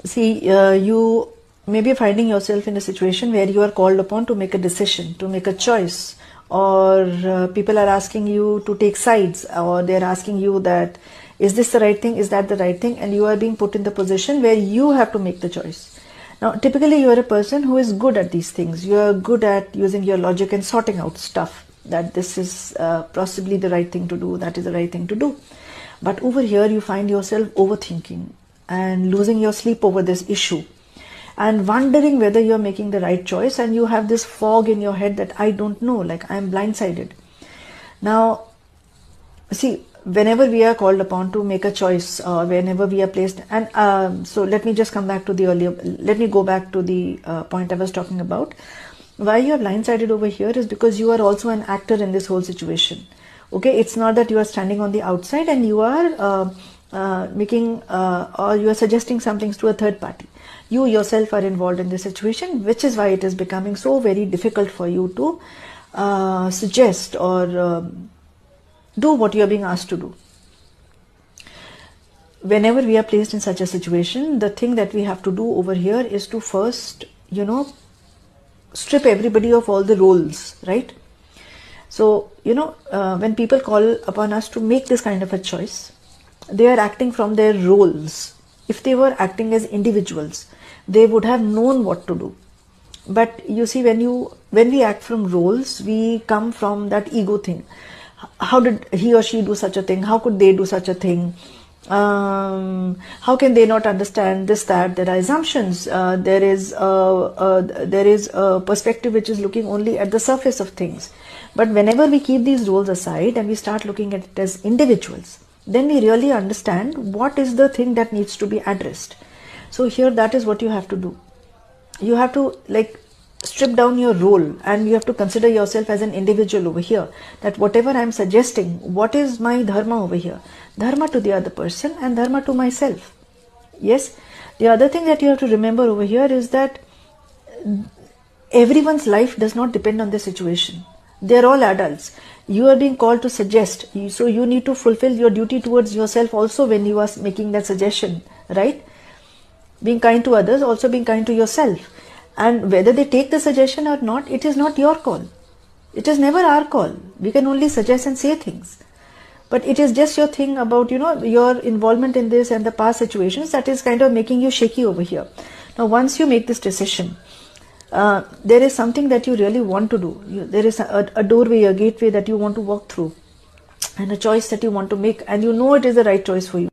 See, you may be finding yourself in a situation where you are called upon to make a decision, to make a choice, or people are asking you to take sides, or they're asking you that, is this the right thing, is that the right thing, and you are being put in the position where you have to make the choice. Now, typically you are a person who is good at these things. You are good at using your logic and sorting out stuff, that this is possibly the right thing to do, that is the right thing to do. But over here you find yourself overthinking and losing your sleep over this issue and wondering whether you're making the right choice, and you have this fog in your head that I don't know, like I'm blindsided. Now, see, whenever we are called upon to make a choice, or whenever we are placed, and so let me just come back to the earlier, let me go back to the point I was talking about. Why you are blindsided over here is because you are also an actor in this whole situation. Okay, it's not that you are standing on the outside and you are making or you are suggesting some things to a third party. You yourself are involved in this situation, which is why it is becoming so very difficult for you to suggest or do what you are being asked to do. Whenever we are placed in such a situation, the thing that we have to do over here is to first, strip everybody of all the roles, right? So, when people call upon us to make this kind of a choice, they are acting from their roles. If they were acting as individuals, they would have known what to do. But you see, when we act from roles, we come from that ego thing. How did he or she do such a thing? How could they do such a thing? How can they not understand this, that? There are assumptions. There is a perspective which is looking only at the surface of things. But whenever we keep these roles aside and we start looking at it as individuals, then we really understand what is the thing that needs to be addressed. So here, that is what you have to do. You have to strip down your role, and you have to consider yourself as an individual over here, that whatever I am suggesting, what is my dharma over here? Dharma to the other person and dharma to myself. Yes. The other thing that you have to remember over here is that everyone's life does not depend on the situation. They are all adults. You are being called to suggest, so you need to fulfill your duty towards yourself also when you are making that suggestion, right? Being kind to others, also being kind to yourself. And whether they take the suggestion or not, it is not your call. It is never our call. We can only suggest and say things. But it is just your thing about, your involvement in this and the past situations that is kind of making you shaky over here. Now, once you make this decision, there is something that you really want to do. There is a doorway, a gateway that you want to walk through, and a choice that you want to make, and you know it is the right choice for you.